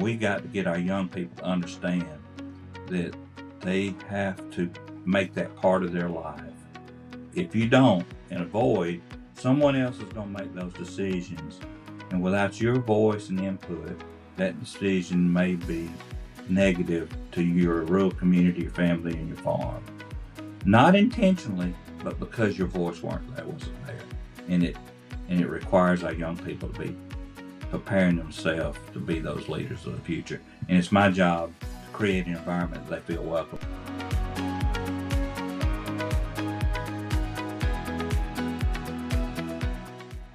And we got to get our young people to understand that they have to make that part of their life. If you don't and avoid, someone else is going to make those decisions. And without your voice and input, that decision may be negative to your rural community, your family, and your farm. Not intentionally, but because your voice wasn't there. And it requires our young people to be preparing themselves to be those leaders of the future. And it's my job to create an environment that they feel welcome.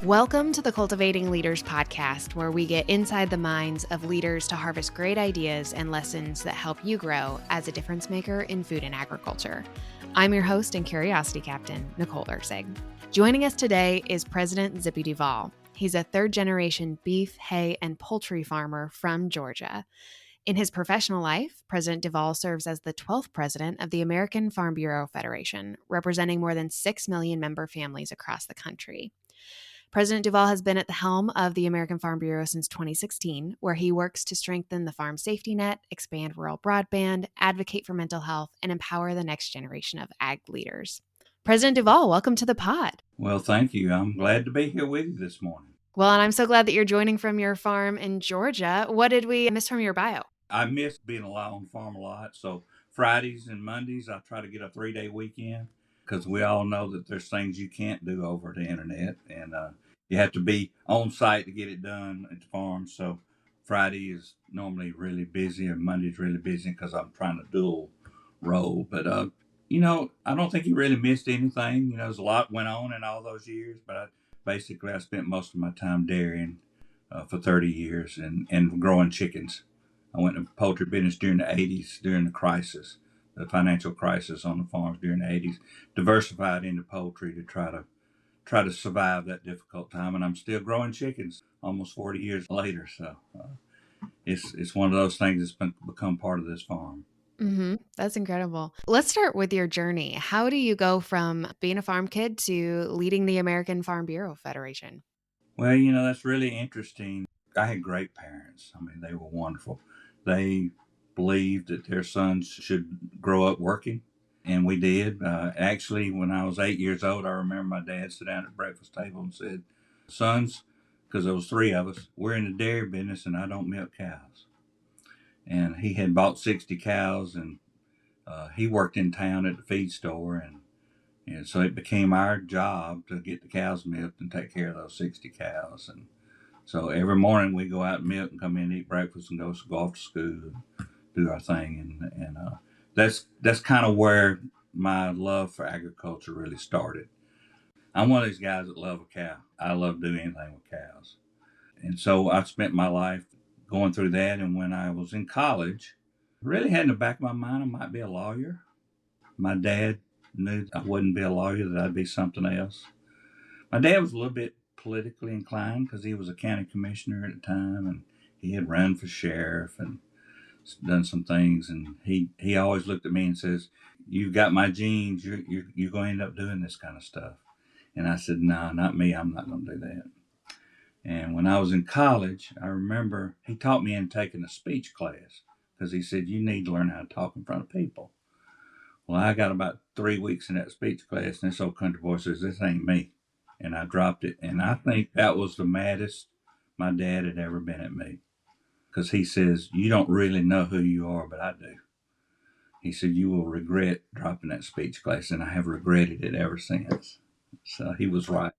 Welcome to the Cultivating Leaders Podcast, where we get inside the minds of leaders to harvest great ideas and lessons that help you grow as a difference maker in food and agriculture. I'm your host and curiosity captain, Nicole Ursig. Joining us today is President Zippy Duvall. He's a third-generation beef, hay, and poultry farmer from Georgia. In his professional life, President Duvall serves as the 12th president of the American Farm Bureau Federation, representing more than 6 million member families across the country. President Duvall has been at the helm of the American Farm Bureau since 2016, where he works to strengthen the farm safety net, expand rural broadband, advocate for mental health, and empower the next generation of ag leaders. President Duvall, welcome to the pod. Well, thank you. I'm glad to be here with you this morning. Well, and I'm so glad that you're joining from your farm in Georgia. What did we miss from your bio? I miss being on the farm a lot, so Fridays and Mondays I try to get a 3-day weekend because we all know that there's things you can't do over the internet, and you have to be on site to get it done at the farm. So Friday is normally really busy, and Monday's really busy because I'm trying to dual role. But I don't think you really missed anything. There's a lot went on in all those years, but I spent most of my time dairying for 30 years and growing chickens. I went into poultry business during the 80s, during the crisis, the financial crisis on the farms during the 80s, diversified into poultry to try to survive that difficult time. And I'm still growing chickens almost 40 years later. So it's one of those things that's become part of this farm. Mm-hmm. That's incredible. Let's start with your journey. How do you go from being a farm kid to leading the American Farm Bureau Federation? Well, that's really interesting. I had great parents. I mean, they were wonderful. They believed that their sons should grow up working, and we did. Actually, when I was 8 years old, I remember my dad sat down at the breakfast table and said, "Sons," because there was 3 of us, "we're in the dairy business and I don't milk cows." And he had bought 60 cows, and he worked in town at the feed store, and so it became our job to get the cows milked and take care of those 60 cows. And so every morning we go out and milk and come in and eat breakfast and go off to school and do our thing. And that's kind of where my love for agriculture really started. I'm one of these guys that love a cow. I love doing anything with cows. And so I spent my life going through that. And when I was in college, I really had in the back of my mind I might be a lawyer. My dad knew I wouldn't be a lawyer, that I'd be something else. My dad was a little bit politically inclined because he was a county commissioner at the time, and he had run for sheriff and done some things. And he always looked at me and says, "You've got my genes. You're going to end up doing this kind of stuff." And I said, "No, not me. I'm not going to do that." And when I was in college, I remember he taught me in taking a speech class because he said, "You need to learn how to talk in front of people." Well, I got about 3 weeks in that speech class, and this old country boy says, "This ain't me." And I dropped it. And I think that was the maddest my dad had ever been at me. Because he says, "You don't really know who you are, but I do." He said, "You will regret dropping that speech class." And I have regretted it ever since. So he was right.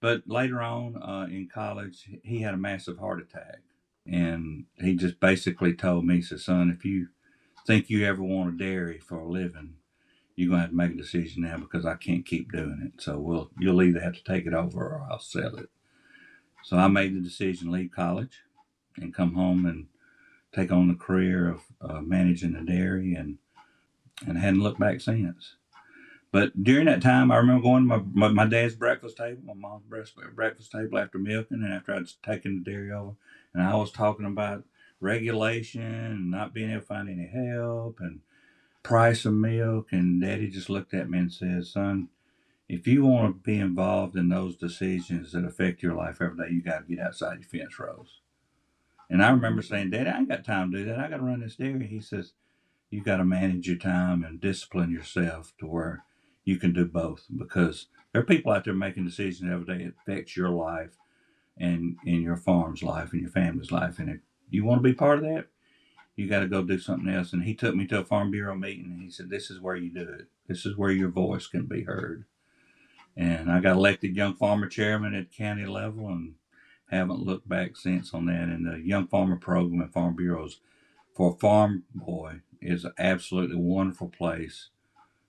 But later on in college, he had a massive heart attack. And he just basically told me, he said, "Son, if you think you ever want a dairy for a living, you're going to have to make a decision now because I can't keep doing it. So you'll either have to take it over or I'll sell it." So I made the decision to leave college and come home and take on the career of managing the dairy, and hadn't looked back since. But during that time, I remember going to my dad's breakfast table, my mom's breakfast table after milking and after I'd taken the dairy over. And I was talking about regulation and not being able to find any help and price of milk. And Daddy just looked at me and said, "Son, if you want to be involved in those decisions that affect your life every day, you got to get outside your fence rows." And I remember saying, Daddy, I ain't got time to do that. I got to run this dairy. He says, you got to manage your time and discipline yourself to where you can do both, because there are people out there making decisions every day that affects your life and in your farm's life and your family's life. And if you want to be part of that, you got to go do something else. And he took me to a Farm Bureau meeting and he said, this is where you do it. This is where your voice can be heard. And I got elected young farmer chairman at county level and haven't looked back since on that. And the young farmer program at Farm Bureaus for a farm boy is an absolutely wonderful place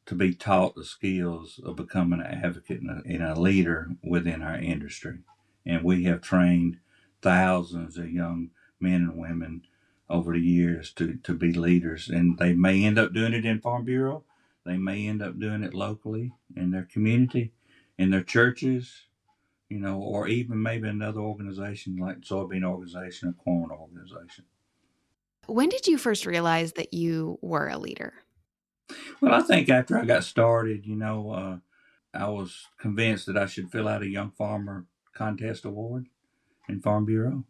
to be taught the skills of becoming an advocate and a leader within our industry. And we have trained thousands of young men and women over the years to be leaders. And they may end up doing it in Farm Bureau. They may end up doing it locally in their community, in their churches, or even maybe another organization like soybean organization or corn organization. When did you first realize that you were a leader? Well, I think after I got started, I was convinced that I should fill out a Young Farmer Contest Award in Farm Bureau.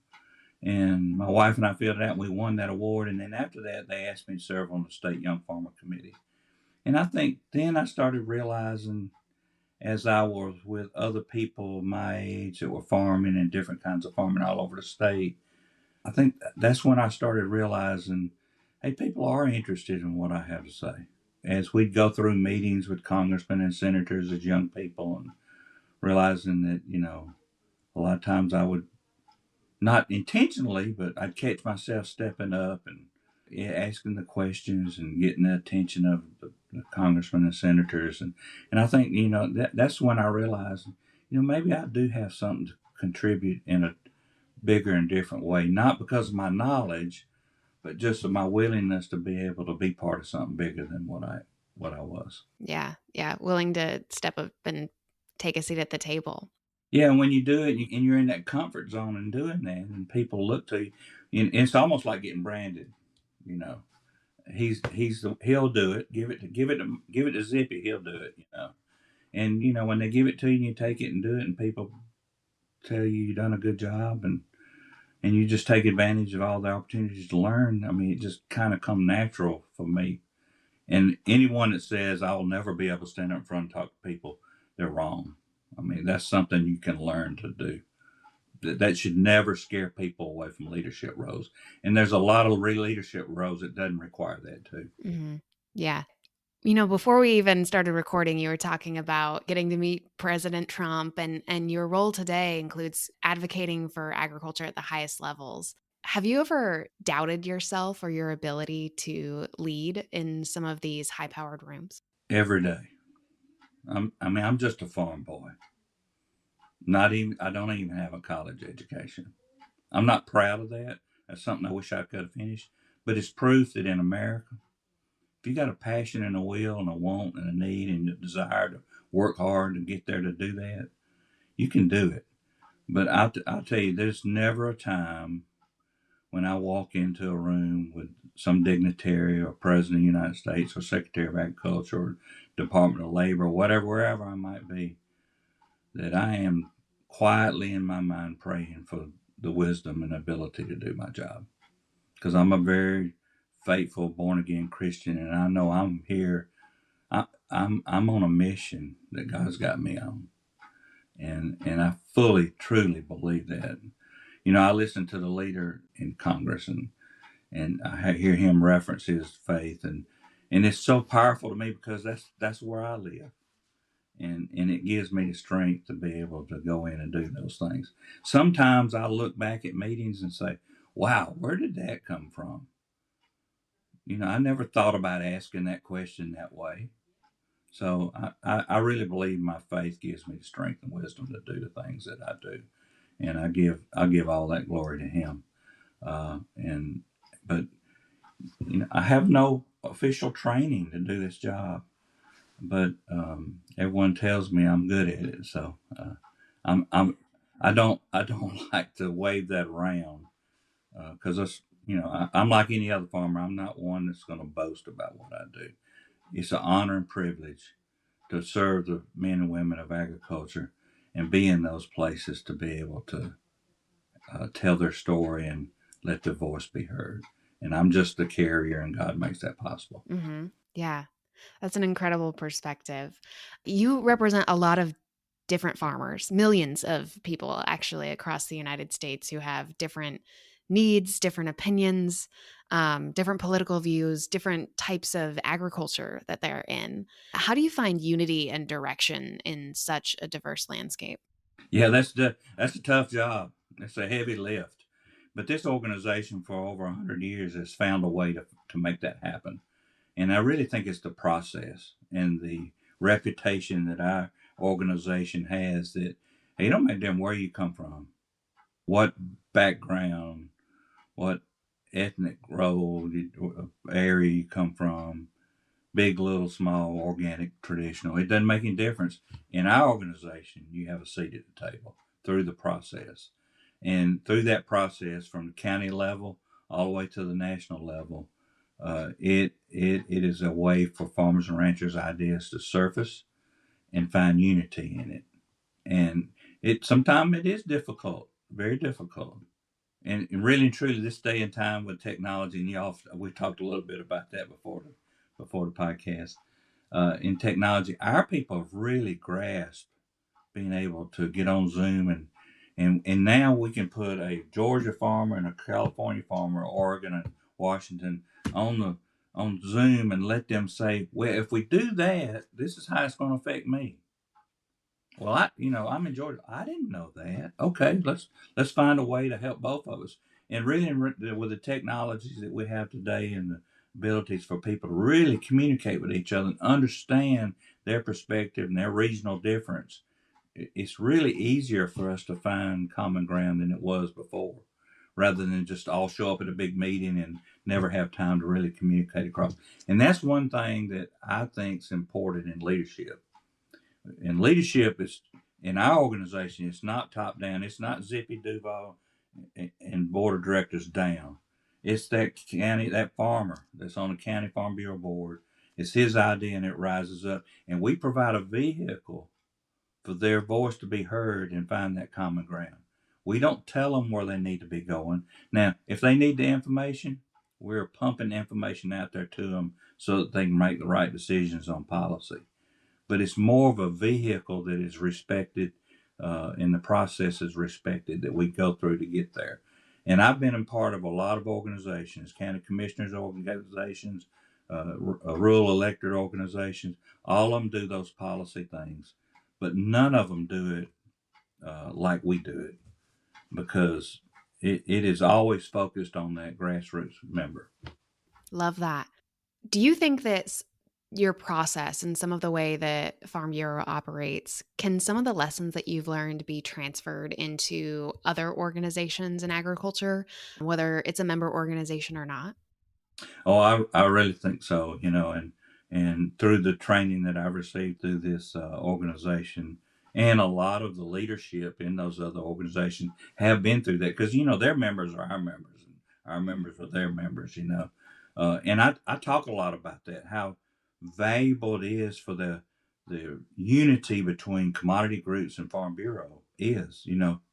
And my wife and I filled it out and we won that award. And then after that, they asked me to serve on the State Young Farmer Committee. And I think then I started realizing, as I was with other people my age that were farming and different kinds of farming all over the state, I think that's when I started realizing, hey, people are interested in what I have to say. As we'd go through meetings with congressmen and senators as young people, and realizing that, a lot of times I would, not intentionally, but I'd catch myself stepping up and asking the questions and getting the attention of the congressmen and senators. And I think, that's when I realized, maybe I do have something to contribute in a bigger and different way, not because of my knowledge, but just of my willingness to be able to be part of something bigger than what I was. Yeah. Yeah. Willing to step up and take a seat at the table. Yeah, and when you do it and you're in that comfort zone and doing that, and people look to you, and it's almost like getting branded. You know, he'll do it. Give it to Zippy. He'll do it. And when they give it to you, and you take it and do it, and people tell you you've done a good job, and you just take advantage of all the opportunities to learn. I mean, it just kind of come natural for me. And anyone that says I will never be able to stand up in front and talk to people, they're wrong. I mean, that's something you can learn to do. That should never scare people away from leadership roles. And there's a lot of leadership roles that doesn't require that too. Mm-hmm. Yeah. Before we even started recording, you were talking about getting to meet President Trump, and your role today includes advocating for agriculture at the highest levels. Have you ever doubted yourself or your ability to lead in some of these high-powered rooms? Every day. I'm just a farm boy. I don't even have a college education. I'm not proud of that. That's something I wish I could have finished. But it's proof that in America, if you got a passion and a will and a want and a need and a desire to work hard to get there to do that, you can do it. But I'll tell you, there's never a time when I walk into a room with some dignitary or president of the United States or secretary of agriculture or Department of Labor or whatever, wherever I might be, that I am quietly in my mind praying for the wisdom and ability to do my job. Because I'm a very faithful, born again Christian, and I know I'm here. I'm on a mission that God's got me on, and I fully, truly believe that. I listen to the leader in Congress, and I hear him reference his faith, and it's so powerful to me because that's where I live. And it gives me the strength to be able to go in and do those things. Sometimes I look back at meetings and say, wow, where did that come from? I never thought about asking that question that way. So I really believe my faith gives me the strength and wisdom to do the things that I do. And I give all that glory to him. But I have no official training to do this job, but everyone tells me I'm good at it. So I don't like to wave that around because I'm like any other farmer. I'm not one that's going to boast about what I do. It's an honor and privilege to serve the men and women of agriculture and be in those places to be able to tell their story and let their voice be heard. And I'm just the carrier, and God makes that possible. Yeah, that's an incredible perspective. You represent a lot of different farmers, millions of people actually across the United States who have different needs, different opinions, different political views, different types of agriculture that they're in. How do you find unity and direction in such a diverse landscape? Yeah, that's a tough job. It's a heavy lift. But this organization for over 100 years has found a way to make that happen. And I really think it's the process and the reputation that our organization has that hey, don't make them where you come from, what background, what ethnic role, area you come from, big, little, small, organic, traditional. It doesn't make any difference. In our organization, you have a seat at the table through the process. And through that process, from the county level all the way to the national level, it is a way for farmers and ranchers' ideas to surface and find unity in it. And it sometimes it is difficult, very difficult. And really and truly, this day and time with technology, and y'all, we talked a little bit about that before the podcast. In technology, our people have really grasped being able to get on Zoom and now we can put a Georgia farmer and a California farmer, Oregon and Washington on the on Zoom and let them say, well, if we do that, this is how it's going to affect me. Well, I'm in Georgia. I didn't know that. Okay, let's find a way to help both of us. And really, with the technologies that we have today and the abilities for people to really communicate with each other and understand their perspective and their regional difference, it's really easier for us to find common ground than it was before, rather than just all show up at a big meeting and never have time to really communicate across. And that's one thing that I think is important in leadership. And leadership is in our organization. It's not top down. It's not Zippy Duvall and board of directors down. It's that farmer that's on the county farm bureau board. It's his idea, and it rises up. And we provide a vehicle for their voice to be heard and find that common ground. We don't tell them where they need to be going. Now, if they need the information, we're pumping information out there to them so that they can make the right decisions on policy. But it's more of a vehicle that is respected and the process is respected that we go through to get there. And I've been a part of a lot of organizations, county commissioners organizations, rural elected organizations. All of them do those policy things, but none of them do it like we do it because it is always focused on that grassroots member. Love that. Do you think that your process and some of the way that Farm Bureau operates, can some of the lessons that you've learned be transferred into other organizations in agriculture, whether it's a member organization or not? Oh, I really think so, and through the training that I've received through this organization, and a lot of the leadership in those other organizations have been through that because, their members are our members and our members are their members. And I talk a lot about that, how valuable it is for the unity between commodity groups and Farm Bureau is,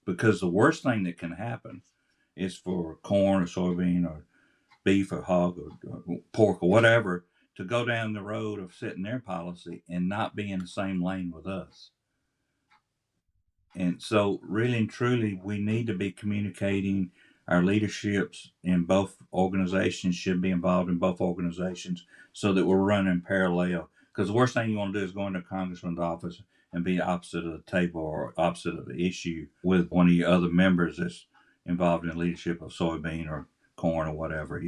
because the worst thing that can happen is for corn or soybean or beef or hog or pork or whatever to go down the road of setting their policy and not be in the same lane with us. And so, really and truly, we need to be communicating. Our leaderships in both organizations should be involved in both organizations so that we're running parallel. Because the worst thing you want to do is go into a congressman's office and be opposite of the table or opposite of the issue with one of your other members that's involved in leadership of soybean or corn or whatever.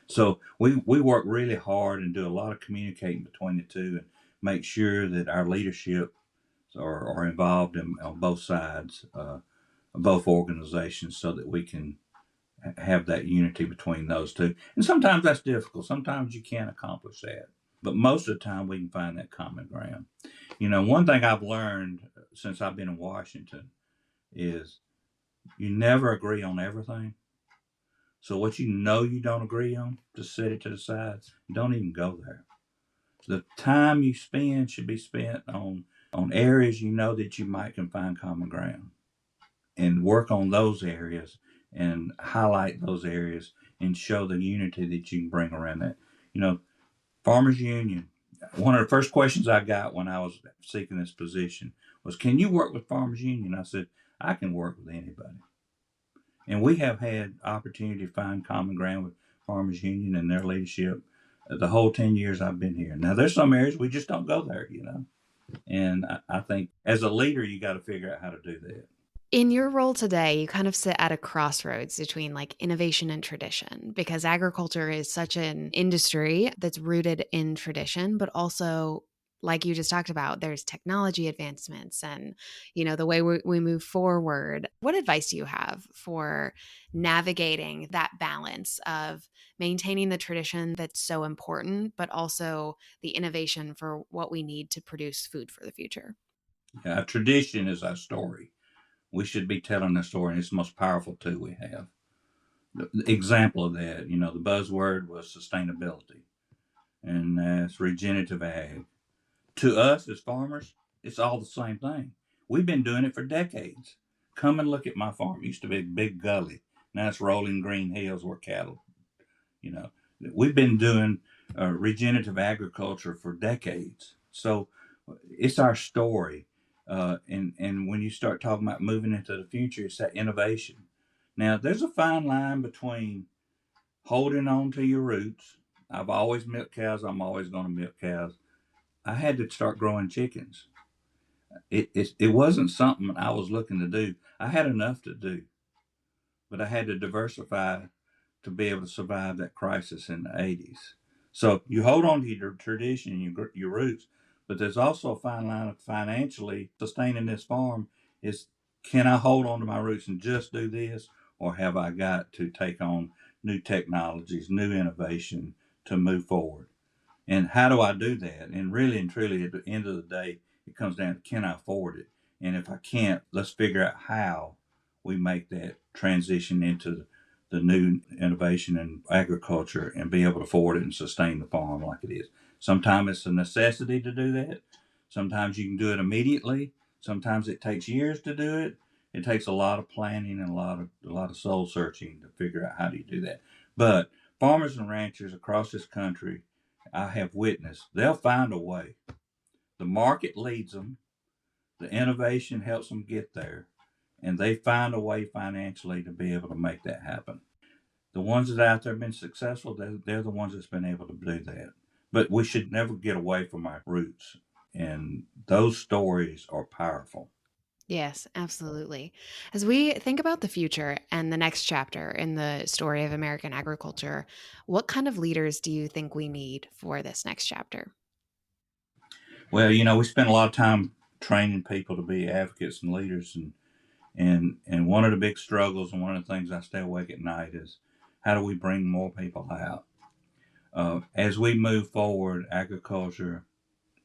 So we work really hard and do a lot of communicating between the two and make sure that our leadership are involved on both sides of both organizations so that we can have that unity between those two. And sometimes that's difficult. Sometimes you can't accomplish that. But most of the time we can find that common ground. One thing I've learned since I've been in Washington is you never agree on everything. So what you don't agree on, just set it to the side. Don't even go there. The time you spend should be spent on areas that you might can find common ground and work on those areas and highlight those areas and show the unity that you can bring around that. You know, Farmers Union, one of the first questions I got when I was seeking this position was, can you work with Farmers Union? I said, I can work with anybody. And we have had opportunity to find common ground with Farmers Union and their leadership the whole 10 years I've been here. Now, there's some areas we just don't go there, you know. And I think as a leader, you got to figure out how to do that. In your role today, you kind of sit at a crossroads between like innovation and tradition because agriculture is such an industry that's rooted in tradition, but also like you just talked about, there's technology advancements and, the way we move forward. What advice do you have for navigating that balance of maintaining the tradition that's so important, but also the innovation for what we need to produce food for the future? Yeah, tradition is our story. We should be telling the story, and it's the most powerful tool we have. The example of that, the buzzword was sustainability, and that's regenerative ag. To us as farmers, it's all the same thing. We've been doing it for decades. Come and look at my farm. It used to be a big gully. Now it's rolling green hills where cattle, you know. We've been doing regenerative agriculture for decades. So it's our story. And when you start talking about moving into the future, it's that innovation. Now, there's a fine line between holding on to your roots. I've always milked cows. I'm always going to milk cows. I had to start growing chickens. It wasn't something I was looking to do. I had enough to do, but I had to diversify to be able to survive that crisis in the 80s. So you hold on to your tradition and your roots, but there's also a fine line of financially sustaining this farm is, can I hold on to my roots and just do this, or have I got to take on new technologies, new innovation to move forward? And how do I do that? And really and truly, at the end of the day, it comes down to, can I afford it? And if I can't, let's figure out how we make that transition into the new innovation in agriculture and be able to afford it and sustain the farm like it is. Sometimes it's a necessity to do that. Sometimes you can do it immediately. Sometimes it takes years to do it. It takes a lot of planning and a lot of soul searching to figure out how do you do that. But farmers and ranchers across this country, I have witnessed, they'll find a way. The market leads them, the innovation helps them get there, and they find a way financially to be able to make that happen. The ones that out there have been successful, they're the ones that's been able to do that. But we should never get away from our roots, and those stories are powerful. Yes, absolutely. As we think about the future and the next chapter in the story of American agriculture, what kind of leaders do you think we need for this next chapter? Well, we spend a lot of time training people to be advocates and leaders, and one of the big struggles and one of the things I stay awake at night is, how do we bring more people out? As we move forward, agriculture,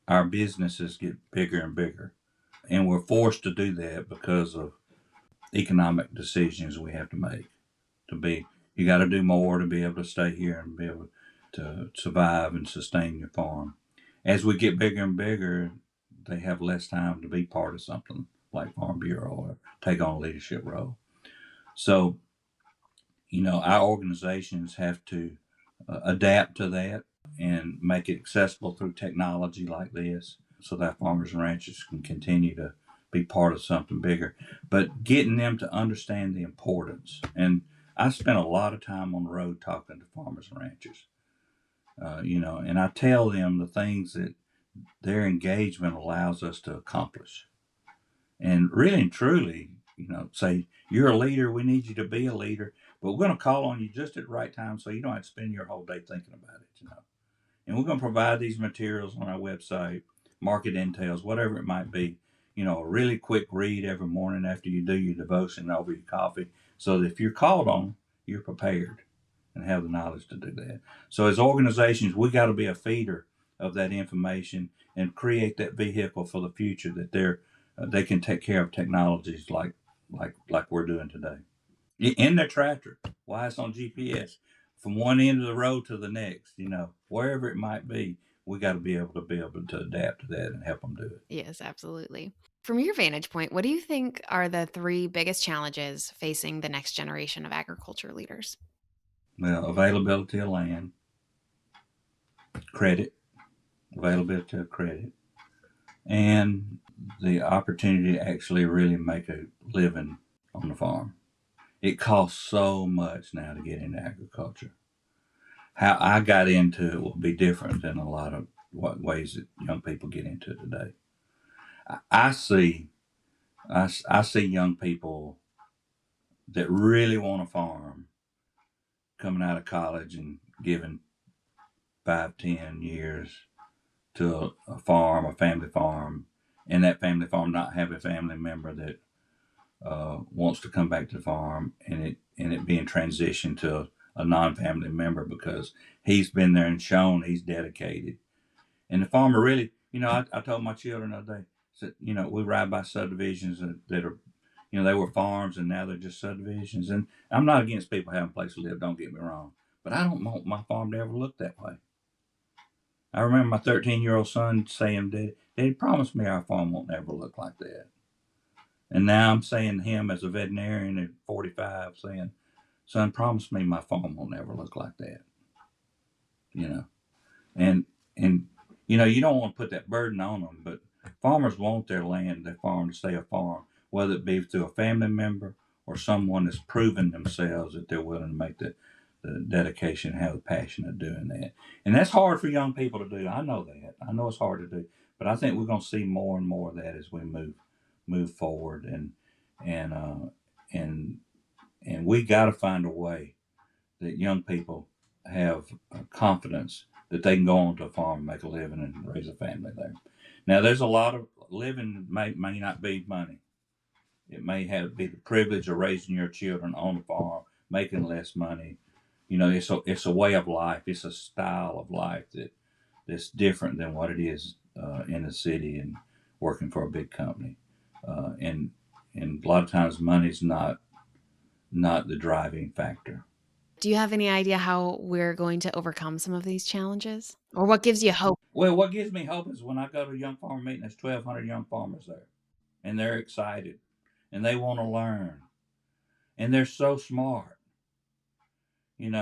our businesses get bigger and bigger, and we're forced to do that because of economic decisions we have to make. To be, you got to do more to be able to stay here and be able to survive and sustain your farm. As we get bigger and bigger, they have less time to be part of something like Farm Bureau or take on a leadership role. So, our organizations have to adapt to that and make it accessible through technology like this so that farmers and ranchers can continue to be part of something bigger. But getting them to understand the importance. And I spent a lot of time on the road talking to farmers and ranchers, and I tell them the things that their engagement allows us to accomplish. And really and truly, say, you're a leader, we need you to be a leader, but we're going to call on you just at the right time so you don't have to spend your whole day thinking about it. And we're going to provide these materials on our website, market intel, whatever it might be, a really quick read every morning after you do your devotion over your coffee, so that if you're called on, you're prepared and have the knowledge to do that. So as organizations, we got to be a feeder of that information and create that vehicle for the future that they can take care of technologies like we're doing today. In their tractor, why it's on GPS, from one end of the road to the next, wherever it might be, we got to be able to adapt to that and help them do it. Yes, absolutely. From your vantage point, what do you think are the three biggest challenges facing the next generation of agriculture leaders? Well, availability of land, credit, availability of credit, and the opportunity to actually really make a living on the farm. It costs so much now to get into agriculture. How I got into it will be different than a lot of what ways that young people get into it today. I see I see young people that really want to farm coming out of college and giving 5, 10 years to a farm, a family farm, and that family farm not have a family member that wants to come back to the farm, and it being transitioned to a non-family member because he's been there and shown he's dedicated. And the farmer really, I told my children the other day, said, we ride by subdivisions that are, they were farms and now they're just subdivisions. And I'm not against people having a place to live, don't get me wrong, but I don't want my farm to ever look that way. I remember my 13-year-old son saying, Daddy promised me our farm won't ever look like that. And now I'm saying to him as a veterinarian at 45, saying, son, promise me my farm won't ever look like that. You know, and you don't want to put that burden on them, but farmers want their land, their farm to stay a farm, whether it be through a family member or someone that's proven themselves that they're willing to make the dedication, have the passion of doing that. And that's hard for young people to do. I know that. I know it's hard to do, but I think we're going to see more and more of that as we move forward, and and and we got to find a way that young people have confidence that they can go onto a farm, make a living, and raise a family there. Now, there's a lot of living may not be money. It may be the privilege of raising your children on a farm, making less money. It's a way of life. It's a style of life that's different than what it is in the city and working for a big company. And a lot of times, money's not the driving factor. Do you have any idea how we're going to overcome some of these challenges? Or what gives you hope? Well, what gives me hope is when I go to a young farmer meeting, there's 1,200 young farmers there, and they're excited, and they want to learn, and they're so smart, and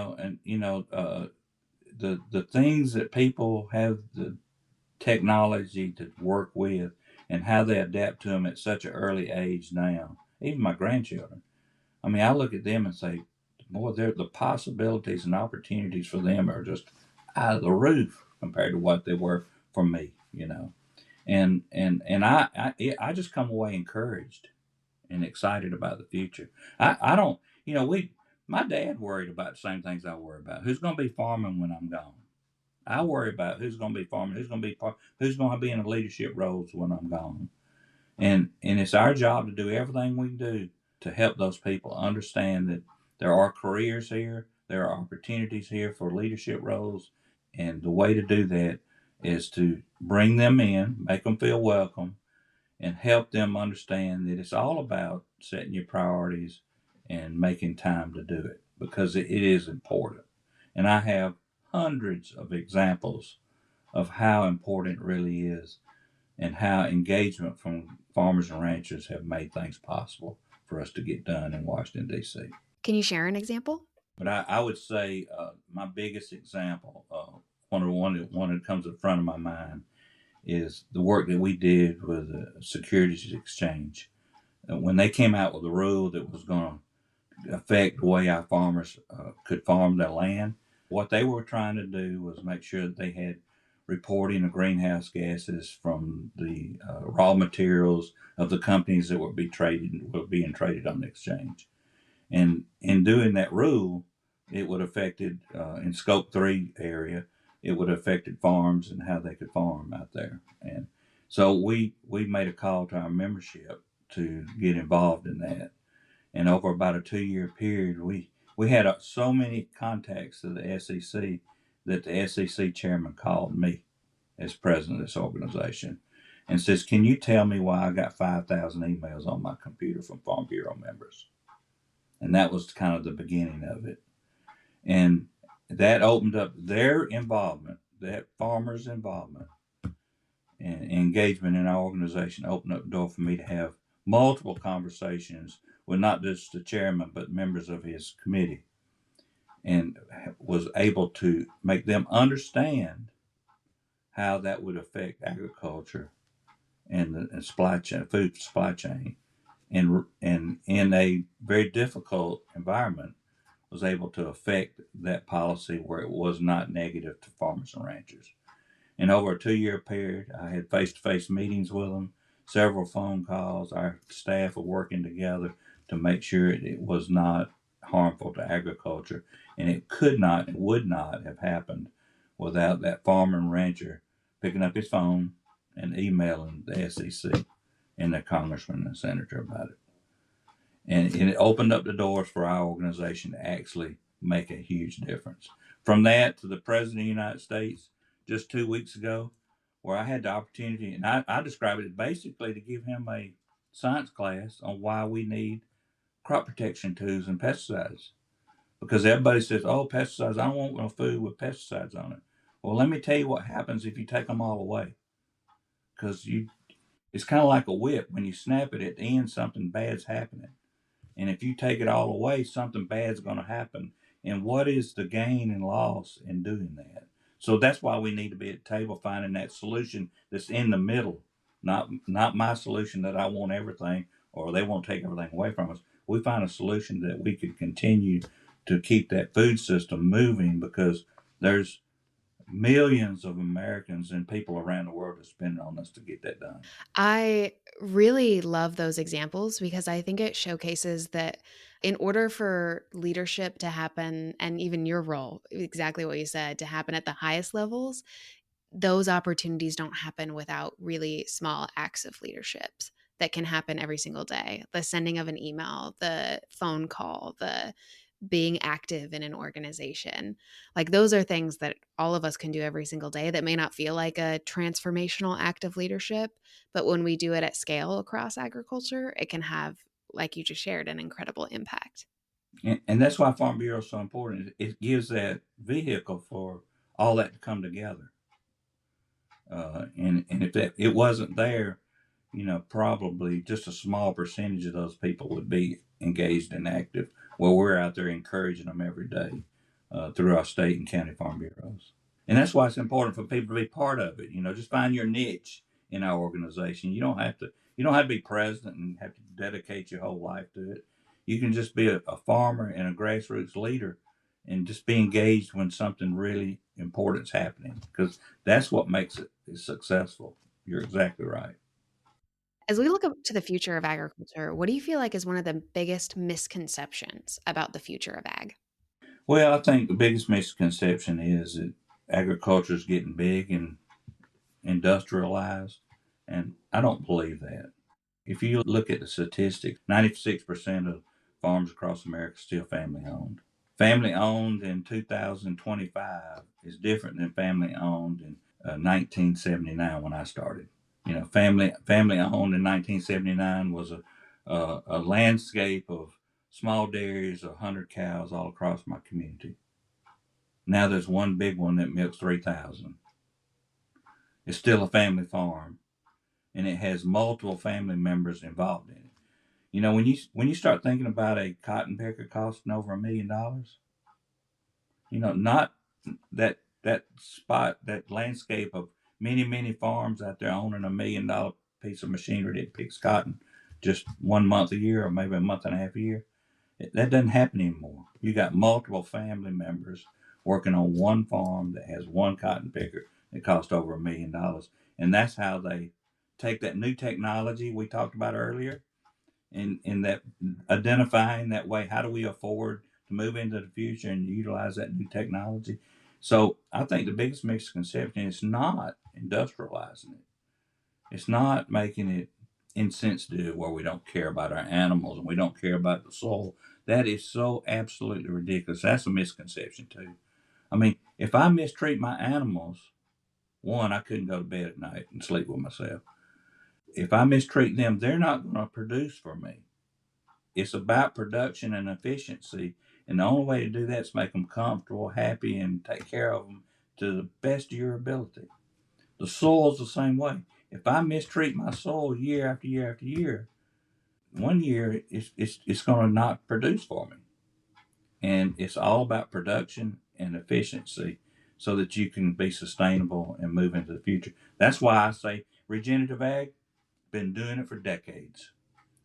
the things that people have the technology to work with, and how they adapt to them at such an early age now. Even my grandchildren. I mean, I look at them and say, boy, the possibilities and opportunities for them are just out of the roof compared to what they were for me. And I just come away encouraged and excited about the future. I don't, we my dad worried about the same things I worry about. Who's going to be farming when I'm gone? I worry about who's going to be farming, who's going to be in the leadership roles when I'm gone. And it's our job to do everything we can do to help those people understand that there are careers here, there are opportunities here for leadership roles, and the way to do that is to bring them in, make them feel welcome, and help them understand that it's all about setting your priorities and making time to do it because it is important. And I have hundreds of examples of how important it really is and how engagement from farmers and ranchers have made things possible for us to get done in Washington, D.C. Can you share an example? But I would say my biggest example, one that comes to the front of my mind, is the work that we did with the Securities Exchange. When they came out with a rule that was going to affect the way our farmers could farm their land, what they were trying to do was make sure that they had reporting of greenhouse gases from the raw materials of the companies that were being traded on the exchange. And in doing that rule, it would have affected in Scope 3 area, it would have affected farms and how they could farm out there. And so we made a call to our membership to get involved in that. And over about a 2-year period, we had so many contacts to the SEC that the SEC chairman called me as president of this organization and says, "Can you tell me why I got 5,000 emails on my computer from Farm Bureau members?" And that was kind of the beginning of it. And that opened up their involvement, that farmers' involvement, and engagement in our organization opened up the door for me to have multiple conversations with not just the chairman, but members of his committee, and was able to make them understand how that would affect agriculture and the supply chain, food supply chain, and in a very difficult environment, was able to affect that policy where it was not negative to farmers and ranchers. And over a 2-year period, I had face-to-face meetings with them, several phone calls. Our staff were working together to make sure it was not harmful to agriculture, and it could not and would not have happened without that farmer and rancher picking up his phone and emailing the SEC and the congressman and senator about it. And it opened up the doors for our organization to actually make a huge difference. From that to the President of the United States just 2 weeks ago, where I had the opportunity, and I describe it basically to give him a science class on why we need crop protection tools and pesticides. Because everybody says, oh, pesticides, I don't want no food with pesticides on it. Well, let me tell you what happens if you take them all away. Because it's kind of like a whip. When you snap it at the end, something bad's happening. And if you take it all away, something bad's going to happen. And what is the gain and loss in doing that? So that's why we need to be at the table finding that solution that's in the middle, not my solution that I want everything or they won't take everything away from us. We find a solution that we could continue to keep that food system moving, because there's millions of Americans and people around the world that spend on us to get that done. I really love those examples because I think it showcases that in order for leadership to happen, and even your role, exactly what you said, to happen at the highest levels, those opportunities don't happen without really small acts of leaderships that can happen every single day. The sending of an email, the phone call, the being active in an organization. Like those are things that all of us can do every single day that may not feel like a transformational act of leadership, but when we do it at scale across agriculture, it can have, like you just shared, an incredible impact. And that's why Farm Bureau is so important. It gives that vehicle for all that to come together. And if that it wasn't there, probably just a small percentage of those people would be engaged and active. Well, we're out there encouraging them every day through our state and county farm bureaus. And that's why it's important for people to be part of it. Just find your niche in our organization. You don't have to be president and have to dedicate your whole life to it. You can just be a farmer and a grassroots leader and just be engaged when something really important is happening, because that's what makes it successful. You're exactly right. As we look up to the future of agriculture, what do you feel like is one of the biggest misconceptions about the future of ag? Well, I think the biggest misconception is that agriculture is getting big and industrialized, and I don't believe that. If you look at the statistics, 96% of farms across America are still family owned. Family owned in 2025 is different than family owned in 1979 when I started. Family owned in 1979 was a landscape of small dairies, 100 cows all across my community. Now there's one big one that milks 3,000. It's still a family farm, and it has multiple family members involved in it. When you start thinking about a cotton picker costing over $1 million, not that spot, that landscape of many farms out there owning $1 million piece of machinery that picks cotton just 1 month a year or maybe a month and a half a year. That doesn't happen anymore. You got multiple family members working on one farm that has one cotton picker that costs over $1 million. And that's how they take that new technology we talked about earlier, in that identifying that way, how do we afford to move into the future and utilize that new technology. So I think the biggest misconception is not industrializing it. It's not making it insensitive where we don't care about our animals and we don't care about the soil. That is so absolutely ridiculous. That's a misconception too. I mean, if I mistreat my animals, one, I couldn't go to bed at night and sleep with myself. If I mistreat them, they're not going to produce for me. It's about production and efficiency. And the only way to do that is make them comfortable, happy, and take care of them to the best of your ability. The soil's the same way. If I mistreat my soil year after year after year, one year it's going to not produce for me. And it's all about production and efficiency so that you can be sustainable and move into the future. That's why I say regenerative ag, been doing it for decades.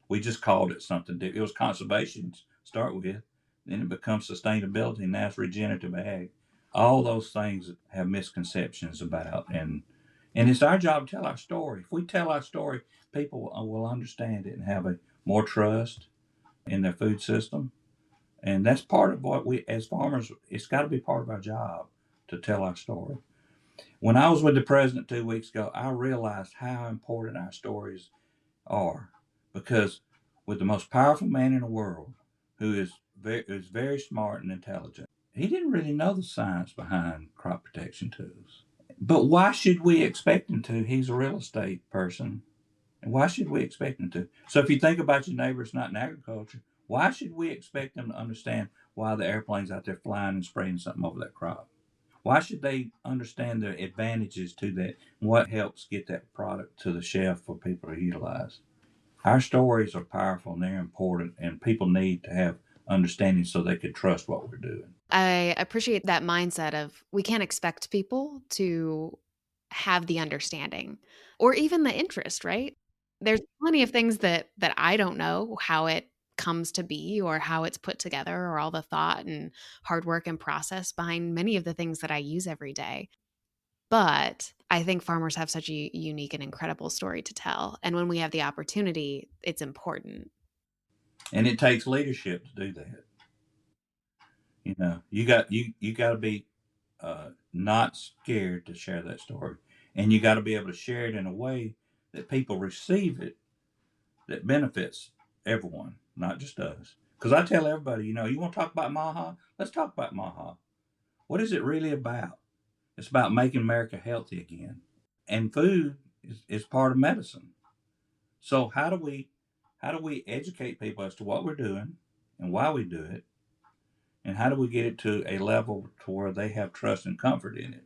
We just called it something different. It was conservation to start with, then it becomes sustainability, and now it's regenerative ag. All those things have misconceptions about, and it's our job to tell our story. If we tell our story, people will understand it and have a more trust in their food system. And that's part of what we, as farmers, it's got to be part of our job to tell our story. When I was with the president 2 weeks ago, I realized how important our stories are, because with the most powerful man in the world, who is very smart and intelligent, he didn't really know the science behind crop protection tools. But why should we expect him to? He's a real estate person. And why should we expect him to? So if you think about your neighbors not in agriculture, why should we expect them to understand why the airplane's out there flying and spraying something over that crop? Why should they understand the advantages to that and what helps get that product to the shelf for people to utilize? Our stories are powerful and they're important, and people need to have understanding so they can trust what we're doing. I appreciate that mindset of we can't expect people to have the understanding or even the interest, right? There's plenty of things that I don't know how it comes to be or how it's put together or all the thought and hard work and process behind many of the things that I use every day. But I think farmers have such a unique and incredible story to tell. And when we have the opportunity, it's important. And it takes leadership to do that. You got to be not scared to share that story, and you got to be able to share it in a way that people receive it that benefits everyone, not just us. Because I tell everybody, you want to talk about Maha? Let's talk about Maha. What is it really about? It's about making America healthy again, and food is part of medicine. So how do we educate people as to what we're doing and why we do it, and how do we get it to a level to where they have trust and comfort in it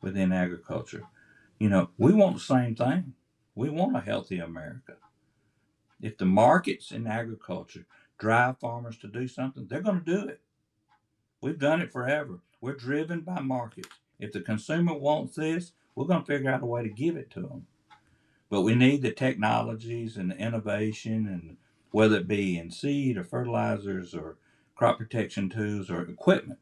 within agriculture? We want the same thing. We want a healthy America. If the markets in agriculture drive farmers to do something, they're going to do it. We've done it forever. We're driven by markets. If the consumer wants this, we're going to figure out a way to give it to them. But we need the technologies and the innovation, and whether it be in seed or fertilizers or crop protection tools or equipment,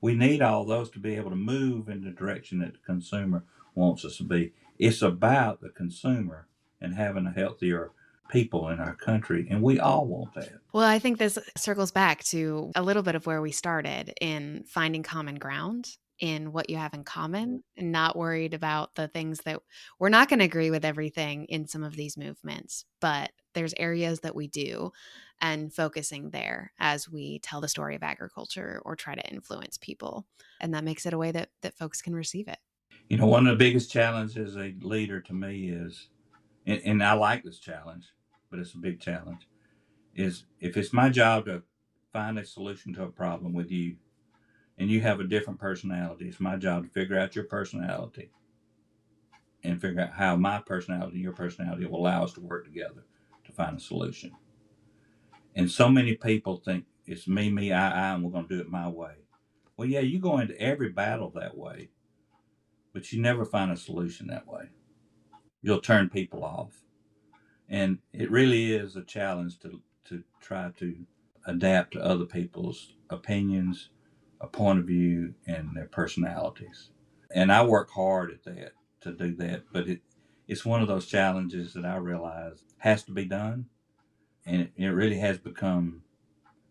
we need all those to be able to move in the direction that the consumer wants us to be. It's about the consumer and having a healthier people in our country, and we all want that. Well, I think this circles back to a little bit of where we started in finding common ground in what you have in common and not worried about the things that we're not going to agree with everything in some of these movements, but there's areas that we do, and focusing there as we tell the story of agriculture or try to influence people. And that makes it a way that folks can receive it. One of the biggest challenges as a leader to me is, and I like this challenge, but it's a big challenge, is if it's my job to find a solution to a problem with you and you have a different personality, it's my job to figure out your personality and figure out how my personality and your personality will allow us to work together to find a solution. And so many people think it's me, I, and we're going to do it my way. Well, yeah, you go into every battle that way, but you never find a solution that way. You'll turn people off. And it really is a challenge to try to adapt to other people's opinions, a point of view, and their personalities. And I work hard at that to do that, but it's one of those challenges that I realize has to be done, and it really has become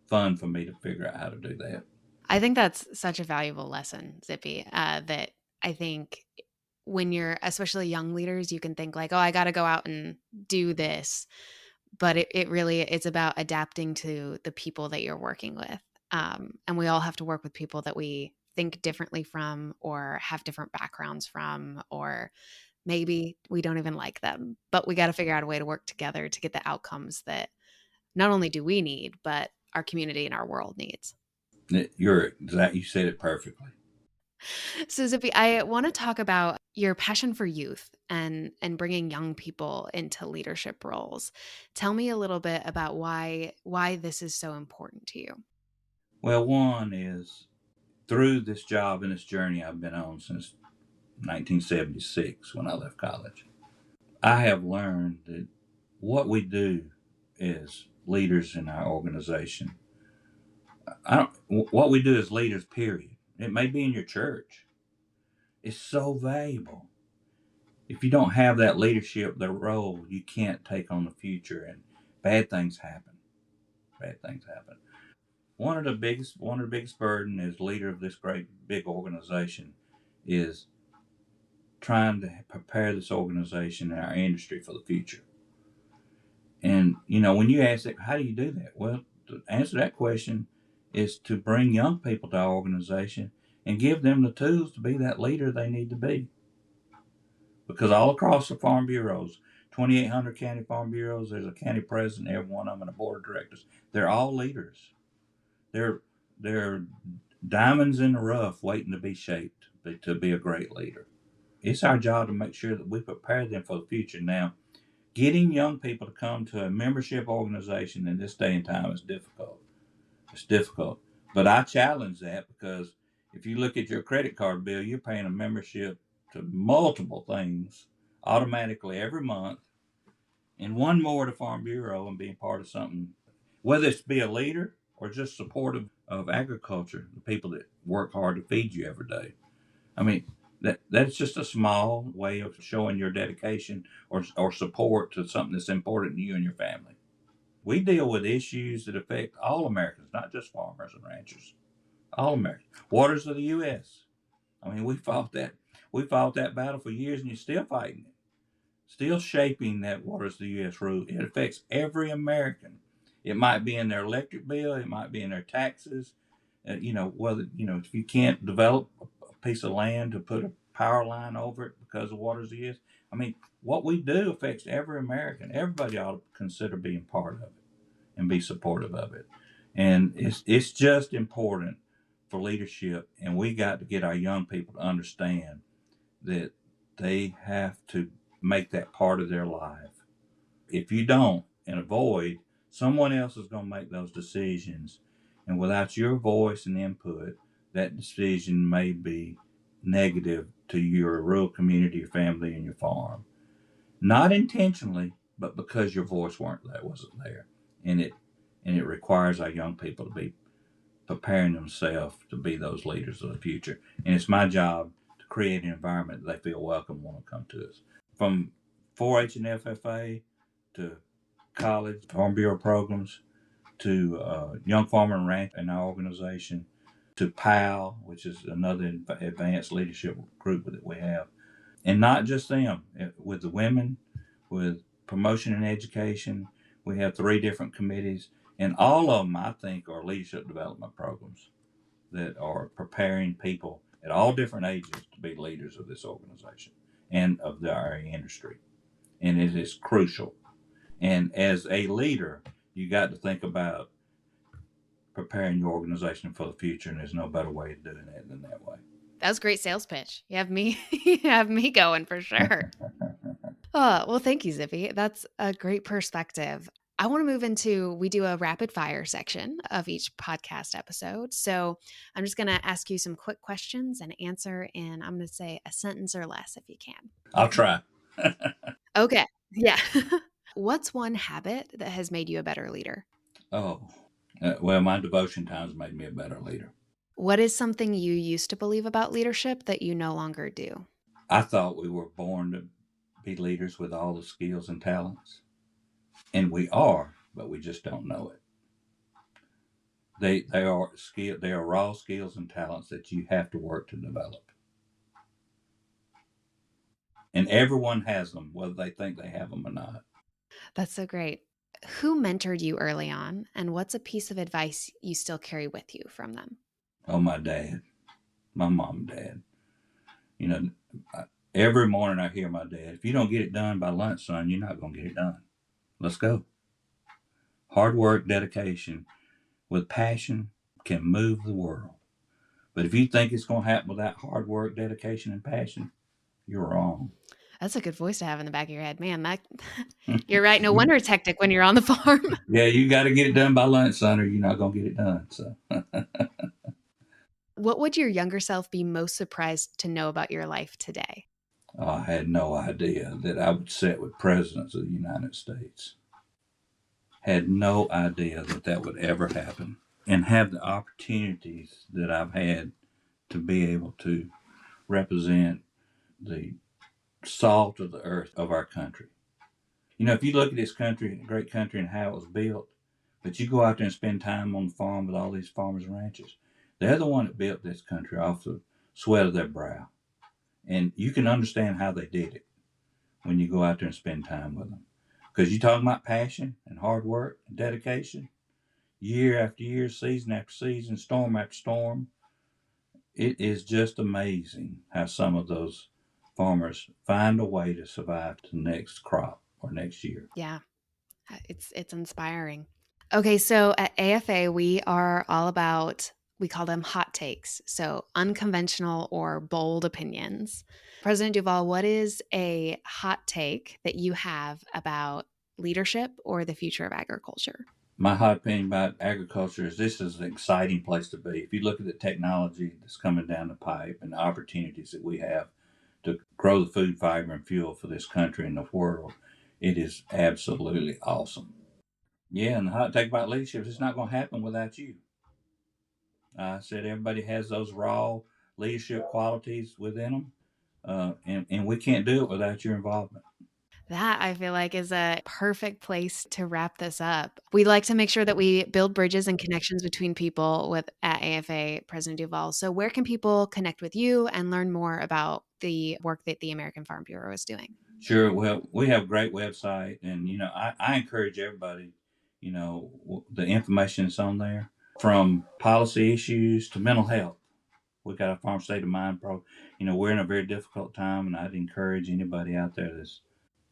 fun for me to figure out how to do that. I think that's such a valuable lesson, Zippy, that I think when you're especially young leaders, you can think like, oh, I got to go out and do this. But it really, it's about adapting to the people that you're working with. And we all have to work with people that we think differently from or have different backgrounds from, or maybe we don't even like them, but we got to figure out a way to work together to get the outcomes that not only do we need, but our community and our world needs. You said it perfectly. So, Zippy, I want to talk about your passion for youth and bringing young people into leadership roles. Tell me a little bit about why this is so important to you. Well, one is through this job and this journey I've been on since 1976 when I left college, I have learned that what we do as leaders in our organization, what we do as leaders, period. It may be in your church. It's so valuable. If you don't have that leadership, the role, you can't take on the future, and bad things happen. Bad things happen. One of the biggest burden as leader of this great big organization is trying to prepare this organization and our industry for the future. And when you ask that, how do you do that? Well, to answer that question is to bring young people to our organization and give them the tools to be that leader they need to be. Because all across the farm bureaus, 2,800 county farm bureaus, there's a county president, every one of them, and a board of directors. They're all leaders. They're diamonds in the rough waiting to be shaped to be a great leader. It's our job to make sure that we prepare them for the future. Now, getting young people to come to a membership organization in this day and time is difficult. It's difficult. But I challenge that, because if you look at your credit card bill, you're paying a membership to multiple things automatically every month, and one more to Farm Bureau and being part of something, whether it's be a leader or just supportive of agriculture, the people that work hard to feed you every day. I mean, that's just a small way of showing your dedication or support to something that's important to you and your family. We deal with issues that affect all Americans, not just farmers and ranchers. All Americans. Waters of the U.S. I mean, we fought that battle for years, and you're still fighting it, still shaping that waters of the U.S. rule. It affects every American. It might be in their electric bill. It might be in their taxes. If you can't develop a piece of land to put a power line over it because of waters of the U.S. I mean, what we do affects every American. Everybody ought to consider being part of it and be supportive of it. And it's just important for leadership, and we got to get our young people to understand that they have to make that part of their life. If you don't and avoid, someone else is going to make those decisions, and without your voice and input, that decision may be negative to your rural community, your family, and your farm. Not intentionally, but because your voice wasn't there, and it requires our young people to be preparing themselves to be those leaders of the future. And it's my job to create an environment that they feel welcome and want to come to us. From 4-H and FFA to college, Farm Bureau programs, to Young Farmer and Ranch in our organization, to PAL, which is another advanced leadership group that we have. And not just them, with the women, with promotion and education, we have 3 different committees, and all of them, I think, are leadership development programs that are preparing people at all different ages to be leaders of this organization and of our industry. And it is crucial. And as a leader, you got to think about preparing your organization for the future, and there's no better way of doing it than that way. That was a great sales pitch. You have me you have me going for sure. Oh, well, thank you, Zippy. That's a great perspective. I want to move into, we do a rapid fire section of each podcast episode. So I'm just going to ask you some quick questions and answer in, I'm going to say, a sentence or less if you can. I'll try. Okay. Yeah. What's one habit that has made you a better leader? Well, my devotion times made me a better leader. What is something you used to believe about leadership that you no longer do? I thought we were born to be leaders with all the skills and talents, and we are, but we just don't know it. They are raw skills and talents that you have to work to develop, and everyone has them, whether they think they have them or not. That's so great. Who mentored you early on, and what's a piece of advice you still carry with you from them? Oh, my dad, my mom and dad. You know, every morning I hear my dad, "If you don't get it done by lunch, son, you're not going to get it done. Let's go." Hard work, dedication with passion can move the world. But if you think it's going to happen without hard work, dedication, and passion, you're wrong. That's a good voice to have in the back of your head. Man, that you're right. No wonder it's hectic when you're on the farm. Yeah, you got to get it done by lunch, son, or you're not going to get it done. So, What would your younger self be most surprised to know about your life today? I had no idea that I would sit with presidents of the United States. Had no idea that that would ever happen, and have the opportunities that I've had to be able to represent the salt of the earth of our country. You know, if you look at this country, great country, and how it was built, but you go out there and spend time on the farm with all these farmers and ranchers, they're the one that built this country off the sweat of their brow. And you can understand how they did it when you go out there and spend time with them. Because you're talking about passion and hard work and dedication, year after year, season after season, storm after storm. It is just amazing how some of those farmers find a way to survive to the next crop or next year. Yeah, it's inspiring. Okay, so at AFA, we are all about, we call them hot takes. So unconventional or bold opinions. President Duvall, what is a hot take that you have about leadership or the future of agriculture? My hot opinion about agriculture is this is an exciting place to be. If you look at the technology that's coming down the pipe and the opportunities that we have to grow the food, fiber, and fuel for this country and the world, it is absolutely awesome. Yeah, and the hot take about leadership, it's not going to happen without you. I said everybody has those raw leadership qualities within them, and we can't do it without your involvement. That I feel like is a perfect place to wrap this up. We like to make sure that we build bridges and connections between people with at AFA, President Duvall. So where can people connect with you and learn more about the work that the American Farm Bureau is doing? Sure. Well, we have a great website, and I encourage everybody. The information that's on there, from policy issues to mental health. We got a Farm State of Mind pro. We're in a very difficult time, and I'd encourage anybody out there that's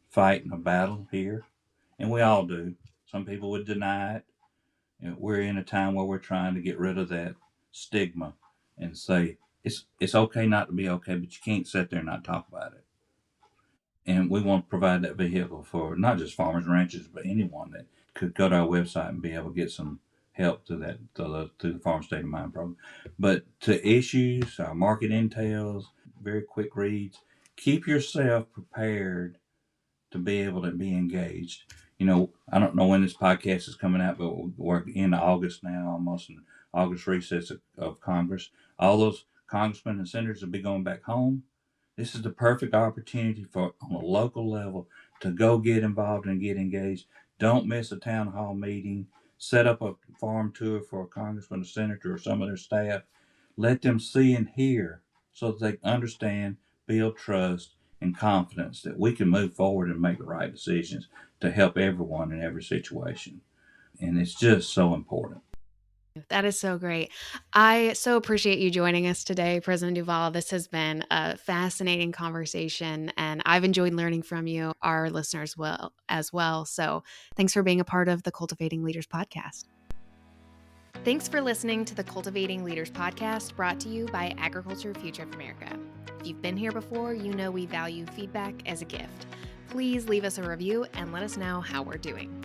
fighting a battle here, and we all do. Some people would deny it. We're in a time where we're trying to get rid of that stigma and say it's okay not to be okay, but you can't sit there and not talk about it. And we want to provide that vehicle for not just farmers and ranchers, but anyone that could go to our website and be able to get some help through the Farm State of Mind program. But to issues, our market intel, very quick reads, keep yourself prepared to be able to be engaged. I don't know when this podcast is coming out, but we're in August now, almost in August recess of Congress. All those congressmen and senators will be going back home. This is the perfect opportunity for, on a local level, to go get involved and get engaged. Don't miss a town hall meeting. Set up a farm tour for a congressman, a senator, or some of their staff. Let them see and hear so that they understand, build trust, and confidence that we can move forward and make the right decisions to help everyone in every situation. And it's just so important. That is so great. I so appreciate you joining us today, President Duvall. This has been a fascinating conversation, and I've enjoyed learning from you. Our listeners will as well. So thanks for being a part of the Cultivating Leaders Podcast. Thanks for listening to the Cultivating Leaders Podcast, brought to you by Agriculture Future of America. If you've been here before, you know we value feedback as a gift. Please leave us a review and let us know how we're doing.